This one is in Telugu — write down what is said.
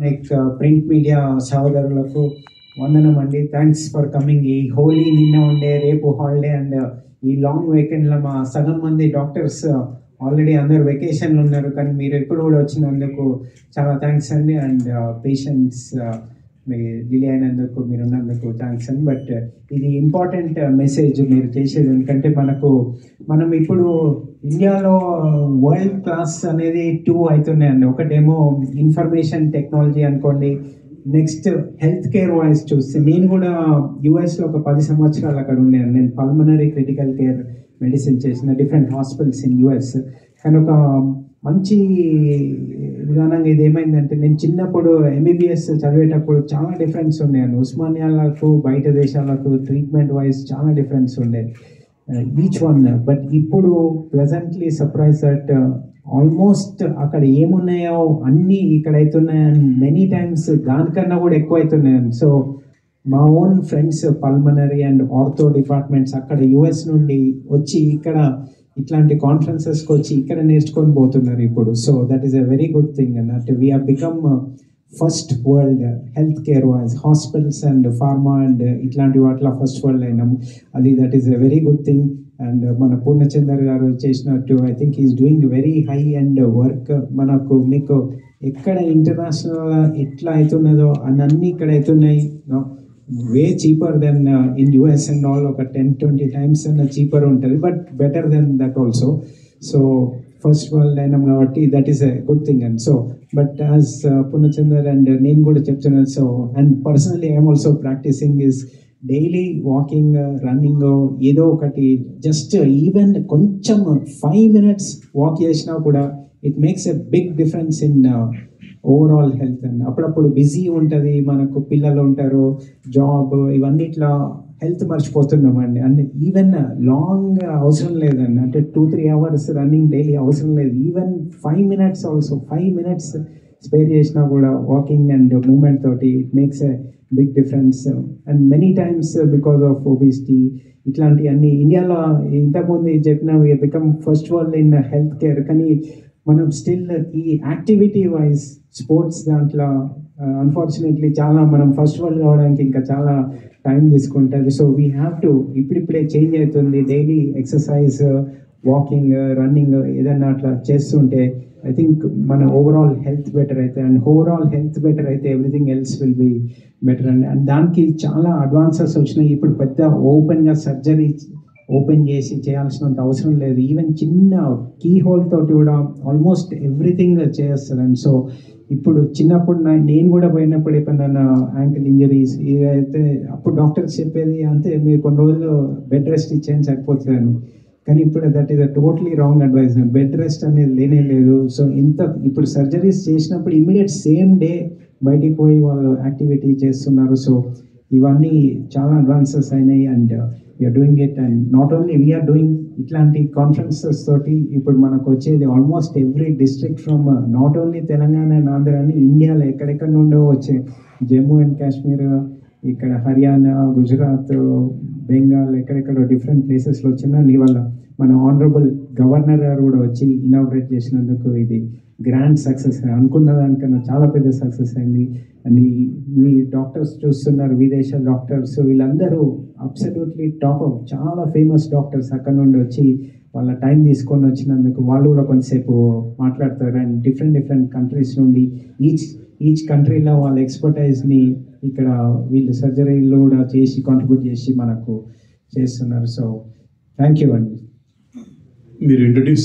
లైక్ ప్రింట్ మీడియా సహోదరులకు వందనం అండి. Thanks for coming. ఈ హోలీ నిన్న ఉండే, రేపు హాలిడే అండ్ ఈ లాంగ్ వీకెండ్లో మా సగం మంది డాక్టర్స్ ఆల్రెడీ అందరు వెకేషన్లు ఉన్నారు, కానీ మీరు ఎప్పుడు కూడా వచ్చినందుకు చాలా థ్యాంక్స్ అండి. అండ్ పేషెంట్స్ మీ డిలే అయినందుకు, మీరు ఉన్నందుకు థ్యాంక్స్ అండి. బట్ ఇది ఇంపార్టెంట్ మెసేజ్ మీరు చేసేది, ఎందుకంటే మనం ఇప్పుడు ఇండియాలో వరల్డ్ క్లాస్ అనేది 2 అవుతున్నాయండి. ఒకటేమో ఇన్ఫర్మేషన్ టెక్నాలజీ అనుకోండి, నెక్స్ట్ హెల్త్ కేర్ వైజ్ చూస్తే నేను కూడా యూఎస్లో ఒక 10 సంవత్సరాలు అక్కడ ఉండేది. నేను పల్మనరీ క్రిటికల్ కేర్ మెడిసిన్ చేసిన డిఫరెంట్ హాస్పిటల్స్ ఇన్ యూఎస్. కానీ ఒక మంచి విధానంగా ఇది ఏమైందంటే, నేను చిన్నప్పుడు ఎంబీబీఎస్ చదివేటప్పుడు చాలా డిఫరెన్స్ ఉండేది. ఉస్మానియాలకు బయట దేశాలకు ట్రీట్మెంట్ వైజ్ చాలా డిఫరెన్స్ ఉండేది ఈచ్ వన్. బట్ ఇప్పుడు ప్లెజెంట్లీ సర్ప్రైజ్ దట్ ఆల్మోస్ట్ అక్కడ ఏమున్నాయో అన్నీ ఇక్కడ అవుతున్నాయి, అండ్ మెనీ టైమ్స్ దానికన్నా కూడా ఎక్కువ అవుతున్నాయి. సో మా own friends pulmonary and ortho departments అక్కడ యుఎస్ నుండి వచ్చి ఇక్కడ ఇట్లాంటి కాన్ఫరెన్సెస్కి వచ్చి ఇక్కడ నేర్చుకొని పోతున్నారు ఇప్పుడు. So that is a very good thing అన్నట్టు. We have become first world health care wise, hospitals and pharma and ఇట్లాంటి వాటిలో ఫస్ట్ వరల్డ్ అయినాము. That is a very good thing. And మన పూర్ణచందర్ గారు చేసినట్టు I think is doing very high and work. మీకు ఎక్కడ ఇంటర్నేషనల్ ఎట్లా అవుతున్నదో అన్నీ ఇక్కడ అవుతున్నాయి. Way cheaper than in US and all. ఒక 10-20 times అన్న చీపర్ ఉంటుంది, but better than that also. So first world అయినాం కాబట్టి that is a good thing. And so but as Purnachander and నేను కూడా చెప్తున్నాను, so and personally I'm also practising is daily walking, running, ఏదో ఒకటి జస్ట్ ఈవెన్ కొంచెం 5 minutes వాక్ చేసినా కూడా it makes a big difference in overall health. And అప్పుడప్పుడు బిజీ ఉంటుంది, మనకు పిల్లలు ఉంటారు, జాబ్, ఇవన్నీ ఇట్లా హెల్త్ మర్చిపోతున్నామండి. అండ్ ఈవెన్ లాంగ్ అవసరం లేదండి, అంటే 2-3 hours రన్నింగ్ డైలీ అవసరం లేదు. Even 5 minutes also, 5 minutes spare చేసినా కూడా వాకింగ్ అండ్ మూమెంట్ తోటి it makes a big difference. And many times because of obesity ఇట్లాంటి అన్ని ఇండియాలో ఇంతకుముందు చెప్పిన we become first world in health care, కానీ మనం స్టిల్ ఈ యాక్టివిటీ వైజ్ స్పోర్ట్స్ దాంట్లో అన్ఫార్చునేట్లీ చాలా మనం ఫస్ట్ వరల్డ్ కావడానికి ఇంకా చాలా టైం తీసుకుంటుంది. సో వీ హ్యావ్ టు ఇప్పుడిప్పుడే చేంజ్ అవుతుంది. డైలీ ఎక్సర్సైజ్, వాకింగ్, రన్నింగ్ ఏదైనా అట్లా చేస్తుంటే ఐ థింక్ మన ఓవరాల్ హెల్త్ బెటర్ అవుతుంది. అండ్ ఓవరాల్ హెల్త్ బెటర్ అయితే everything else will be better. And దానికి చాలా అడ్వాన్సెస్ వచ్చినాయి. ఇప్పుడు పెద్ద ఓపెన్గా సర్జరీ ఓపెన్ చేసి చేయాల్సినంత అవసరం లేదు. ఈవెన్ చిన్న కీ హోల్ తోటి కూడా ఆల్మోస్ట్ ఎవ్రీథింగ్ చేస్తారు. అండ్ సో ఇప్పుడు చిన్నప్పుడు నేను కూడా పోయినప్పుడు ఎప్పుడైనా యాంకిల్ ఇంజరీస్ ఇవైతే అప్పుడు డాక్టర్స్ చెప్పేది అంతే, మీరు కొన్ని రోజులు బెడ్ రెస్ట్ ఇచ్చేయండి సరిపోతుందని. కానీ ఇప్పుడు that is a totally wrong advice. Bed rest అనేది లేనే లేదు. సో ఇప్పుడు సర్జరీస్ చేసినప్పుడు ఇమ్మీడియట్ సేమ్ డే బయటికి పోయి వాళ్ళు యాక్టివిటీ చేస్తున్నారు. సో ఇవన్నీ చాలా అడ్వాన్సెస్ అయినాయి and we're doing it. And not only we're doing ఇట్లాంటి కాన్ఫరెన్సెస్ తోటి ఇప్పుడు మనకు వచ్చేది almost every district from not only Telangana and Andhra అని ఇండియాలో ఎక్కడెక్కడ నుండో వచ్చే, జమ్మూ అండ్ కాశ్మీర్, ఇక్కడ హర్యానా, గుజరాత్, బెంగాల్, ఎక్కడెక్కడో డిఫరెంట్ ప్లేసెస్లో వచ్చిన ఇవాళ మన ఆనరబుల్ గవర్నర్ గారు కూడా వచ్చి ఇనాగ్రేట్ చేసినందుకు ఇది గ్రాండ్ సక్సెస్. అనుకున్న దానికన్నా చాలా పెద్ద సక్సెస్ అయింది. అండ్ మీ డాక్టర్స్ చూస్తున్నారు, విదేశ డాక్టర్స్, వీళ్ళందరూ అబ్సల్యూట్లీ టాప్ ఆఫ్ చాలా ఫేమస్ డాక్టర్స్ అక్కడ నుండి వచ్చి వాళ్ళ టైం తీసుకొని వచ్చినందుకు వాళ్ళు కూడా కొంతసేపు మాట్లాడతారు. అండ్ డిఫరెంట్ కంట్రీస్ నుండి ఈచ్ కంట్రీలో వాళ్ళ ఎక్స్పర్టైజ్ని ఇక్కడ వీళ్ళు సర్జరీలో కూడా చేసి కాంట్రిబ్యూట్ చేసి మనకు చేస్తున్నారు. సో థ్యాంక్ యూ అండి. మీరు ఇంట్రడ్యూస్